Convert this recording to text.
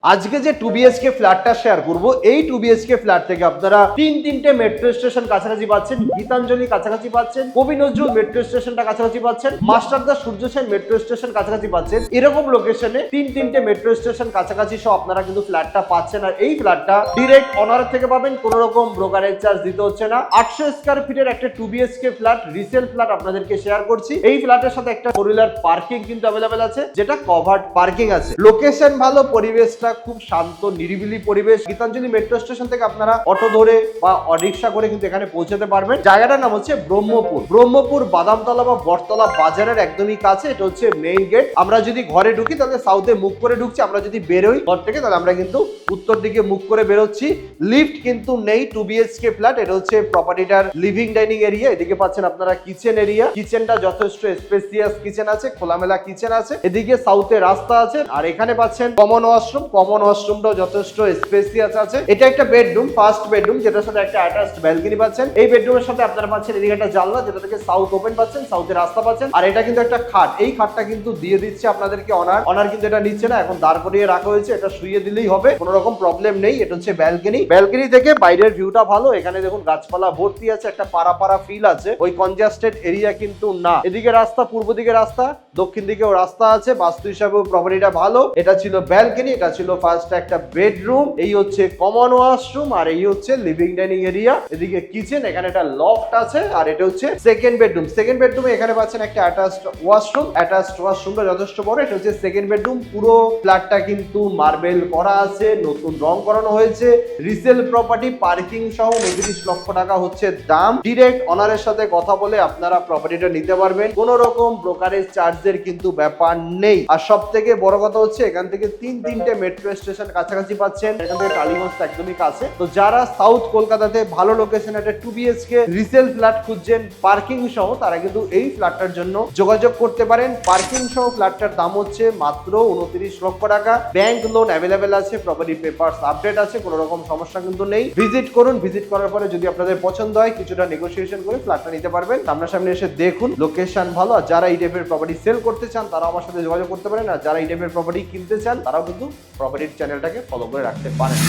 আজকে যে 2BHK ফ্ল্যাটটা শেয়ার করব, এই 2BHK ফ্ল্যাট থেকে আপনারা তিনটে মেট্রো স্টেশন কাছাকাছি পাচ্ছেন, গীতাঞ্জলি কাছাকাছি পাচ্ছেন, কবি নজরুল মেট্রো স্টেশনটা কাছাকাছি পাচ্ছেন, মাস্টারদা সূর্য সেন মেট্রো স্টেশন কাছাকাছি পাচ্ছেন। এরকম লোকেশনে তিনটে মেট্রো স্টেশন কাছাকাছি সহ আপনারা কিন্তু ফ্ল্যাটটা পাচ্ছেন। আর এই ফ্ল্যাটটা ডিরেক্ট অনার থেকে পাবেন, কোনো রকম ব্রোকারেজ চার্জ দিতে হচ্ছে না। 800 স্কয়ার ফিটের একটা 2BHK ফ্ল্যাট, রিসেল ফ্ল্যাট আপনাদেরকে শেয়ার করছি। এই ফ্ল্যাটের সাথে একটা ফোর হুইলার পার্কিং কিন্তু অ্যাভেলেবেল আছে, যেটা কভার্ড পার্কিং আছে। লোকেশন ভালো, পরিবেশটা খুব শান্ত নিরিবিলি পরিবেশ। গীতাঞ্জলি মেট্রো স্টেশন থেকে আপনারা অটো ধরে বা রিক্সা করে কিন্তু এখানে পৌঁছাতে পারবেন। জায়গাটার নাম হচ্ছে ব্রহ্মপুর বাদামতলা বা বটতলা বাজারের একদমই কাছে। এটা হচ্ছে মেইন গেট। আমরা যদি ঘরে ঢুকি তাহলে সাউথে মুখ করে ঢুকছি, আমরা যদি বেরোই ঘর থেকে তাহলে আমরা কিন্তু উত্তর দিকে মুখ করে বেরোচ্ছি। লিফট কিন্তু নেই। 2BHK ফ্ল্যাট, এটা হচ্ছে প্রপার্টিটার লিভিং ডাইনিং এরিয়া। এদিকে পাচ্ছেন আপনারা কিচেন এরিয়া। কিচেনটা যথেষ্ট স্পেসিয়াস কিচেন আছে, খোলামেলা কিচেন আছে। এদিকে সাউথে রাস্তা আছে। আর এখানে পাচ্ছেন কমন ওয়াশরুমটাও যথেষ্ট স্পেসিয়াস আছে। এটা একটা বেডরুম, ফার্স্ট বেডরুম, যেটার সাথে একটা অ্যাটাচড ব্যালকনি পাচ্ছেন। এই বেডরুমের সাথে আপনারা পাচ্ছেন এদিকে একটা জানলা, যেটা থেকে সাউথ ওপেন পাচ্ছেন, সাউথে রাস্তা পাচ্ছেন। আর এটা কিন্তু একটা খাট, এই খাটটা কিন্তু দিয়ে দিচ্ছে আপনাদেরকে অনার কিন্তু এটা নিচ্ছে না, এখন দাঁড় করিয়ে রাখা হয়েছে। এটা শুয়ে দিলেই হবে, কোনো রকম প্রবলেম নেই। এটা হচ্ছে ব্যালকনি থেকে বাইরের ভিউটা ভালো। এখানে দেখুন গাছপালা ভর্তি আছে, একটা পাড়া ফিল আছে, ওই কনজাস্টেড এরিয়া কিন্তু না। এদিকে রাস্তা, পূর্ব দিকে রাস্তা, দক্ষিণ দিকেও রাস্তা আছে। বাস্তু হিসাবেও প্রপার্টিটা ভালো। এটা ছিল ব্যালকনি, এটা ছিল ফার্স্ট একটা বেডরুম, এই হচ্ছে কমন ওয়াশরুম, আর এই হচ্ছে লিভিং ডাইনিং এরিয়া। এদিকে কিচেন, এখানে একটা লফট আছে, আর এটা হচ্ছে সেকেন্ড বেডরুমে এখানে পাচ্ছেন একটা অ্যাটাচড ওয়াশরুমটা যথেষ্ট বড়। এটা হচ্ছে সেকেন্ড বেডরুম। পুরো ফ্ল্যাটটা কিন্তু মার্বেল করা আছে, নতুন রং করানো হয়েছে। রিসেল প্রপার্টি, পার্কিং সহ 29 লক্ষ টাকা হচ্ছে দাম। ডিরেক্ট অনারের সাথে কথা বলে আপনারা প্রপার্টিটা নিতে পারবেন, কোনো রকম ব্রোকারেজ চার্জের কিন্তু ব্যাপার নেই। আর সব থেকে বড় কথা হচ্ছে এখান থেকে তিনটে মেট্রো স্টেশন কাছাকাছি পাচ্ছেন। এখান থেকে টালিগঞ্জ একদমই কাছে। তো যারা সাউথ কলকাতাতে ভালো লোকেশন একটা 2BHK রিসেল ফ্ল্যাট খুঁজছেন পার্কিং সহ, তারা কিন্তু এই ফ্ল্যাটটার জন্য যোগাযোগ করতে পারেন। পার্কিং সহ ফ্ল্যাটটার দাম হচ্ছে মাত্র 29 লক্ষ টাকা। ব্যাংক লোন অ্যাভেলেবেল আছে, প্রপার্টি পেপারস আপডেট আছে, কোনো রকম সমস্যা কিন্তু নেই। ভিজিট করুন, ভিজিট করার পরে যদি আপনাদের পছন্দ হয় কিছুটা নেগোসিয়েশন করে ফ্ল্যাটটা নিতে পারবেন। সামনাসামনি এসে দেখুন, লোকেশন ভালো। আর যারা এই টাইপের প্রপার্টি সেল করতে চান তারা আমার সাথে যোগাযোগ করতে পারেন। আর যারা এই টাইপের প্রপার্টি কিনতে চান তারাও কিন্তু প্রপার্টির চ্যানেলটাকে ফলো করে রাখতে পারেন।